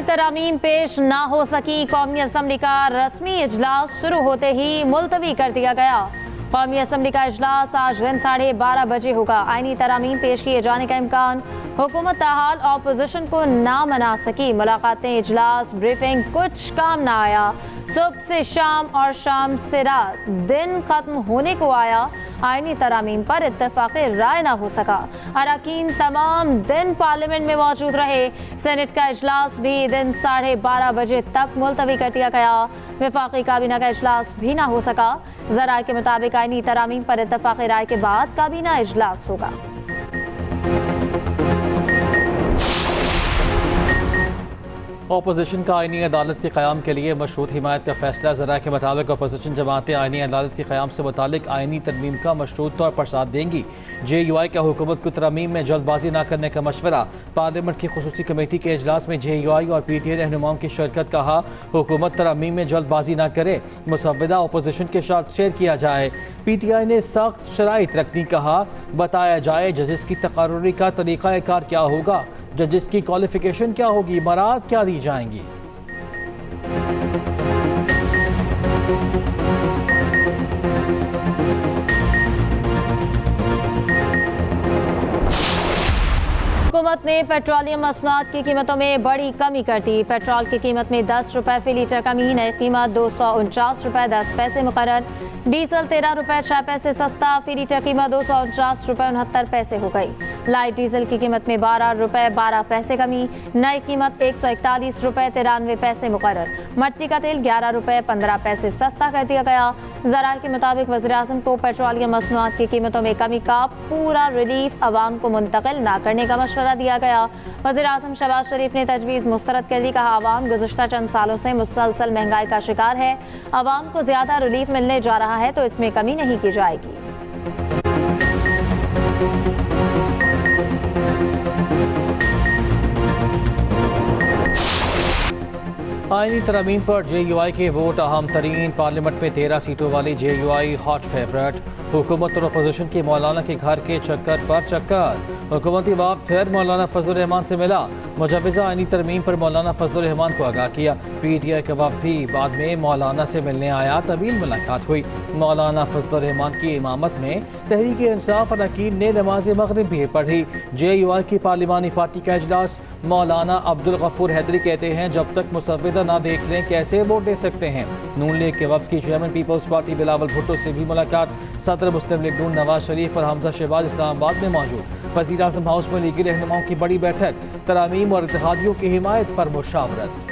आईनी तरामीम पेश ना हो सकी। कौमी असम्बली का रस्मी इजलास शुरू होते ही मुलतवी कर दिया गया। कौमी असम्बली का इजलास आज दिन 12:30 बजे होगा। आईनी तरामीम पेश किए जाने का इम्कान। हुकूमत ताहाल ऑपोजिशन को ना मना सकी। मुलाकातें, इजलास, ब्रीफिंग, कुछ काम ना आया। सुबह से शाम और शाम से रात, दिन खत्म होने को आया। आईनी तरामीम पर इत्तेफाक़ी राय ना हो सका। अरकान तमाम दिन पार्लियामेंट में मौजूद रहे। सेनेट का इजलास भी दिन 12:30 बजे तक मुलतवी कर दिया गया। वफाकी काबीना का इजलास भी ना हो सका। ज़राए के मुताबिक आईनी तरामीम पर इत्तेफाक़ी राय के बाद काबीना इजलास होगा। अपोजिशन का आईनी अदालत के क़याम के लिए मशरूत हिमायत का फैसला। ज़रा के मुताबिक अपोजिशन जमातें आईनी अदालत के क़याम से मुतालिक आईनी तरमीम का मशरूत तौर पर साथ देंगी। JUI का हुकूमत को तरमीम में जल्दबाजी न करने का मशवरा। पार्लियामेंट की खुसूसी कमेटी के इजलास में JUI और PTI रहनुमाओं की शिरकत। कहा, हुकूमत तरमीम में जल्दबाजी न करे, मुसव्वदा अपोजिशन के साथ शेयर किया जाए। PTI ने सख्त शराइत रखनी। कहा, बताया जाए जजेस की तकर्रुरी का तरीक़ा कार क्या होगा, जजेस की क्वालिफिकेशन क्या होगी, बरात क्या दी जाएंगी। हुकूमत ने पेट्रोलियम मसनूआत की कीमतों में बड़ी कमी कर दी। पेट्रोल की कीमत में 10 रुपए फी लीटर कमी। नई कीमत 249 रुपए 10 पैसे मुकर्रर। डीजल 13 रुपए 6 पैसे सस्ता। फी लीटर कीमत 249 रुपए 69 पैसे हो गई। लाइट डीजल की कीमत में 12 रुपए 12 पैसे कमी। नई कीमत 141 रुपए 93 पैसे मुकर्रर। मट्टी का तेल 11 रुपए 15 पैसे सस्ता कर दिया गया। ज़राए के मुताबिक वज़ीर-ए-आज़म को पेट्रोलियम मसनूआत की कीमतों में कमी का पूरा रिलीफ अवाम को मुंतकिल न करने का मशवरा दिया गया। वज़ीर-ए-आज़म शहबाज शरीफ ने तजवीज़ मुस्तरद कर दी। कहा, अवाम गुज़िश्ता चंद सालों से मुसलसल महंगाई का शिकार है। अवाम को ज़्यादा रिलीफ मिलने जा रहा है तो इसमें कमी नहीं की जाएगी। आईनी तरमीम पर JUI के वोट अहम तरीन। पार्लियामेंट में 13 सीटों वाली JUI हॉट फेवरेट। हुकूमत और अपोजिशन के मौलाना के घर के चक्कर पर चक्कर। हुकूमती वफ़द फिर मौलाना फजलुर रहमान से मिला। मुजवज़ा आईनी तरमीम पर मौलाना फजलुर रहमान को आगाह किया। PTI का वफ़द भी बाद में मौलाना से मिलने आया। तवील मुलाकात हुई। मौलाना फजलुर रहमान की इमामत में तहरीक इंसाफ अरकान ने नमाज मगरिब भी पढ़ी। JUI की पार्लिमानी पार्टी का इजलास। मौलाना अब्दुल गफूर हैदरी कहते हैं, जब तक मुसव्वदा ना देख लें कैसे वोट दे सकते हैं। नून लीग के वफ़द की chairman Peoples Party Bilawal Bhutto से भी मुलाकात। सदर मुस्लिम लीग नून नवाज शरीफ और हमजा शहबाज इस्लामाबाद में मौजूद। वज़ीर-ए-आज़म हाउस में लीगी रहनुमाओं की बड़ी बैठक। तरामीम और इत्तेहादियों की हिमायत पर मुशावरत।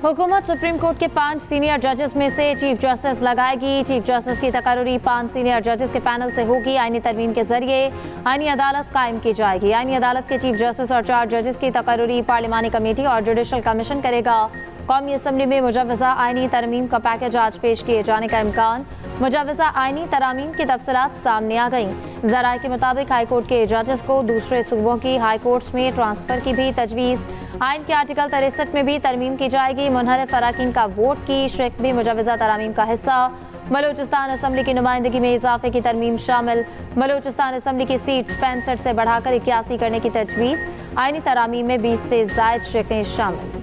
हुकूमत सुप्रीम कोर्ट के 5 सीनियर जजेस में से चीफ जस्टिस लगाएगी। चीफ जस्टिस की तकर्रुरी 5 सीनियर जजेस के पैनल से होगी। आईनी तरमीम के जरिए आईनी अदालत कायम की जाएगी। आईनी अदालत के चीफ जस्टिस और 4 जजेस की तकर्रुरी पार्लिमानी कमेटी और जुडिशल कमीशन करेगा। कौमी असम्बली में मुजवज़ा आईनी तरमीम का पैकेज आज पेश किए जाने का इम्कान। मुजवज़ा आईनी तरामीम की तफसीलात सामने आ गईं। ज़राए के मुताबिक हाई कोर्ट के जजेस को दूसरे सूबों की हाई कोर्ट्स में ट्रांसफ़र की भी तजवीज़। आइन के आर्टिकल 63 में भी तरमीम की जाएगी। मुनहरिफ अरकान का वोट की शिरकत भी मुजवज़ा तरामीम का हिस्सा। बलूचिस्तान असम्बली की नुमाइंदगी में इजाफे की तरमीम शामिल। बलूचिस्तान असम्बली की सीट 65 से बढ़ाकर 81 करने की तजवीज़। आईनी तरामीम में 20 से ज़ायद शिरकतें शामिल।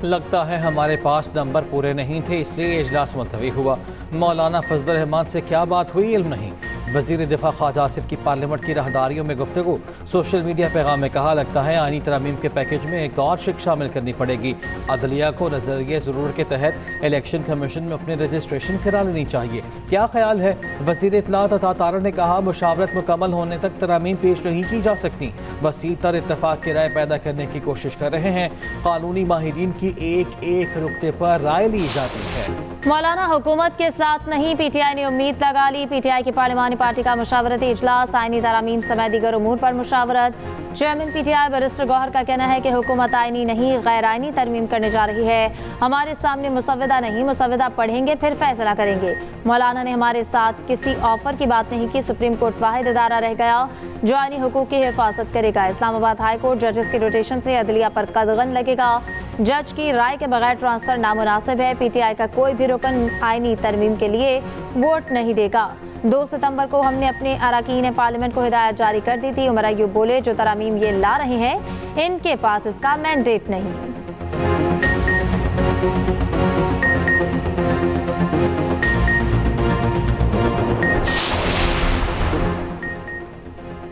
लगता है हमारे पास नंबर पूरे नहीं थे, इसलिए इजलास मुलतवी हुआ। मौलाना फजलुर रहमान से क्या बात हुई, इल्म नहीं। वज़ीर दिफा ख्वाजा आसिफ की पार्लियामेंट की राहदारियों में गुफ्तगू। सोशल मीडिया पैगाम में कहा, लगता है आईनी तरमीम के पैकेज में एक और शिक शामिल करनी पड़ेगी। अदलिया को नजरिए ज़रूरत के तहत इलेक्शन कमीशन में अपने रजिस्ट्रेशन करा लेनी चाहिए। क्या ख्याल है? वज़ीर इत्तलात अता तारा ने कहा, मुशावरत मुकम्मल होने तक तरमीम पेश नहीं की जा सकती। वसीह तर इत्तफाक की राय पैदा करने की कोशिश कर रहे हैं। कानूनी माहिरीन की एक एक नुक्ते पर राय ली जाती है। मौलाना हुकूमत के साथ नहीं, पीटीआई ने उम्मीद लगा ली। पीटीआई की पार्लिमानी पार्टी का मुशावरती इजलास, आईनी तरामीम समेत दीगर उमूर पर मुशावरत। चेयरमैन पीटीआई बैरिस्टर गौहर का कहना है कि हुकूमत आईनी नहीं गैर आईनी तरमीम करने जा रही है। हमारे सामने मुसव्वदा नहीं, मुसव्वदा पढ़ेंगे फिर फैसला करेंगे। मौलाना ने हमारे साथ किसी ऑफर की बात नहीं की। सुप्रीम कोर्ट वाहिद इदारा रह गया जो आईनी हुकूक की हिफाजत करेगा। इस्लामाबाद हाई कोर्ट जजेस के रोटेशन से अदलिया पर कदगन लगेगा। जज की राय के बगैर ट्रांसफर नामुनासिब है। पीटीआई का कोई भी रुकन आईनी तरमीम के लिए वोट नहीं देगा। 2 सितंबर को हमने अपने अरकान पार्लियामेंट को हिदायत जारी कर दी थी। उमर अय्यूब बोले, जो तरामीम ये ला रहे हैं इनके पास इसका मैंडेट नहीं है।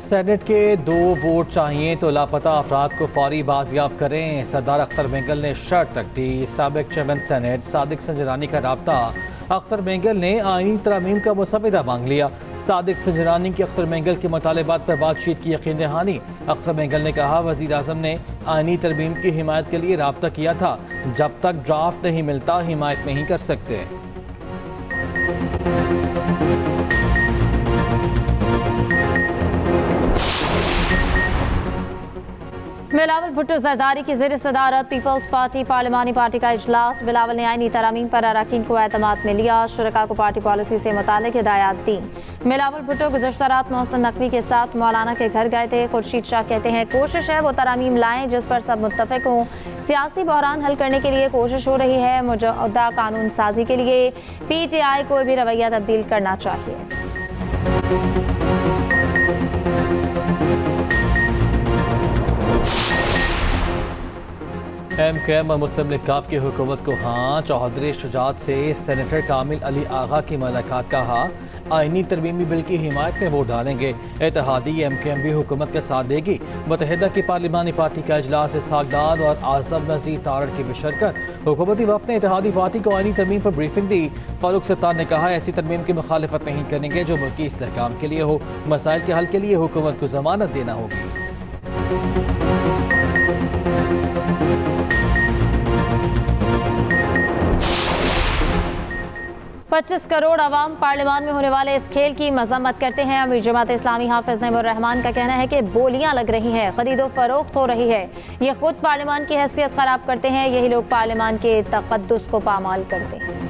सेनेट के 2 वोट चाहिए तो लापता अफराद को फौरी बाजियाब करें। सरदार अख्तर मेंगल ने शर्त रख दी। साबिक चेयरमैन सेनेट सादिक संजरानी का राब्ता अख्तर मेंगल ने आईनी तरामीम का मुसव्वदा मांग लिया। सादिक संजरानी की अख्तर मेंगल के मुतालिबात पर बातचीत की यकीन दहानी। अख्तर मेंगल ने कहा, वज़ीर आज़म ने आईनी तरमीम की हिमायत के लिए राब्ता किया था। जब तक ड्राफ्ट नहीं मिलता हिमायत नहीं कर सकते। बिलावल भुट्टो जरदारी की ज़ेर सदारत पीपल्स पार्टी पार्लिमानी पार्टी का इजलास। बिलावल ने आईनी तरामीम पर अरकान को एतमाद में लिया। शुरका को पार्टी पॉलिसी से मुतालिक हिदायत दी। बिलावल भुट्टो गुज़श्ता रात मोहसिन नकवी के साथ मौलाना के घर गए थे। खुर्शीद शाह कहते हैं, कोशिश है वो तरामीम लाएं जिस पर सब मुत्तफिक हों। सियासी बहरान हल करने के लिए कोशिश हो रही है। मौजूदा कानून साजी के लिए पीटीआई को भी रवैया तब्दील करना चाहिए। MKM और मुस्लिम लीग काफ की हुकूमत को हाँ। चौधरी शुजात से सेनेटर कामिल अली आगा की मुलाकात। कहा, आईनी तरमीमी बिल की हिमायत में वोट डालेंगे। इत्तेहादी MKM भी हुकूमत का साथ देगी। मुत्तहिदा की पार्लिमानी पार्टी का इजलास सागदार और आज़म नज़ीर तारड़ की बेशरकत। हुकूमती वफ़द ने इत्तेहादी पार्टी को आईनी तरमीम पर ब्रीफिंग दी। फारूक सत्तार ने कहा, ऐसी तरमीम की मुखालिफत नहीं करेंगे जो मुल्की इस्तेहकाम के लिए हो। मसाइल के हल के लिए हुकूमत को ज़मानत देना होगी। 25 करोड़ अवाम पार्लियामान में होने वाले इस खेल की मजम्मत करते हैं। अमीर जमात इस्लामी हाफिज नईमुर रहमान का कहना है कि बोलियां लग रही हैं, खरीदो फरोख्त हो रही है। ये खुद पार्लियामान की हैसियत खराब करते हैं। यही लोग पार्लियामान के तकद्दुस को पामाल करते हैं।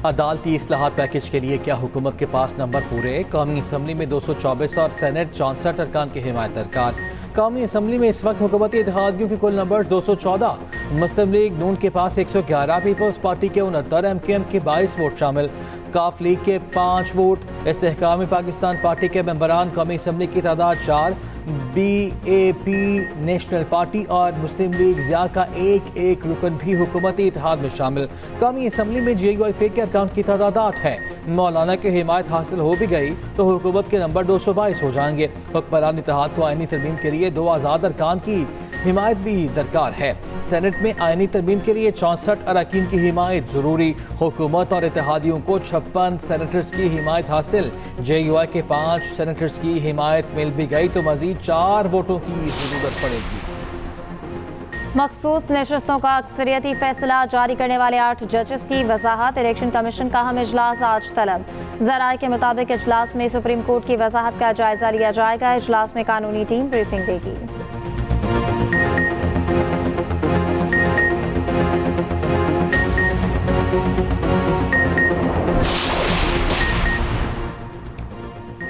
अदालती इस्लाहात पैकेज के लिए क्या हुकूमत के पास नंबर पूरे? कौमी असम्बली में 224 और सेनेट 64 अरकान की हिमायत दरकार। कौमी असम्बली में इस वक्त हुकूमती इत्तेहादियों के कुल नंबर 214। मुस्लिम लीग नून के पास 111, पीपल्स पार्टी के 69, MKM के 22 वोट शामिल, काफ लीग के 5 वोट। इस्तेहकामी पाकिस्तान पार्टी के मेंबरान कौमी असम्बली की तादाद 4, BAP नेशनल पार्टी और मुस्लिम लीग ज़िया का एक रुकन भी हुकूमती इत्तेहाद में शामिल। कौमी असम्बली में GUI के अरकान की तादाद 8 है। मौलाना की हिमायत हासिल हो भी गई तो हुकूमत के नंबर 222 हो जाएंगे। हुक्मरान इत्तेहाद को आईनी तरमीम के लिए 2 आज़ाद अरकान की हिमायत भी दरकार है। सेनेट में आईनी तरमीम के लिए 64 अरकान की हिमायत जरूरी। हुकूमत और इत्तेहादियों को 56 सेनेटर्स की हिमायत हासिल। GUI के 5 सेनेटर्स की हिमायत मिल भी गई तो मजीद 4 वोटों की जरूरत पड़ेगी। मखसूस नशस्तों का अक्सरियती फैसला जारी करने वाले 8 जजेस की वजाहत। इलेक्शन कमीशन का हम इजलास आज तलब। ज़राए के मुताबिक इजलास में सुप्रीम कोर्ट की वजाहत का जायजा लिया जाएगा। इजलास में कानूनी टीम ब्रीफिंग देगी।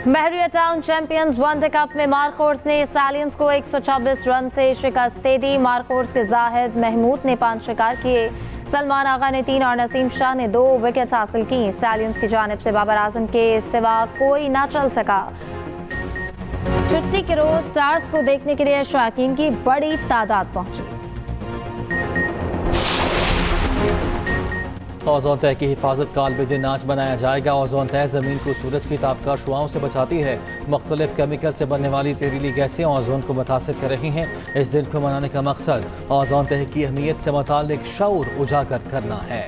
बहरिया टाउन चैंपियंस वनडे कप में मारखोर्स ने स्टालियंस को 124 रन से शिकस्त दे दी। मारखोर्स के जाहिद महमूद ने 5 शिकार किए। सलमान आगा ने 3 और नसीम शाह ने 2 विकेट हासिल की। स्टालियंस की जानिब से बाबर आजम के सिवा कोई ना चल सका। छुट्टी के रोज स्टार्स को देखने के लिए शौकीन की बड़ी तादाद पहुंची। ओज़ोन तह की हिफाजत काल नाच बनाया जाएगा। ओज़ोन तह ज़मीन को सूरज की तापका शुआओं से बचाती है। मुख्तलिफ केमिकल से बनने वाली जहरीली गैसें ओज़ोन को मुतासिर कर रही हैं। इस दिन को मनाने का मकसद ओज़ोन तह की अहमियत से मुताल्लिक शऊर उजागर करना है।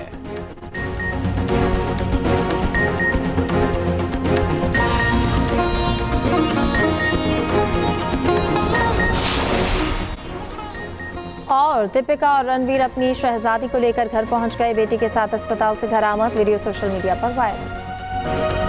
और दीपिका और रणवीर अपनी शहजादी को लेकर घर पहुंच गए। बेटी के साथ अस्पताल से घर आमद, वीडियो सोशल मीडिया पर वायरल।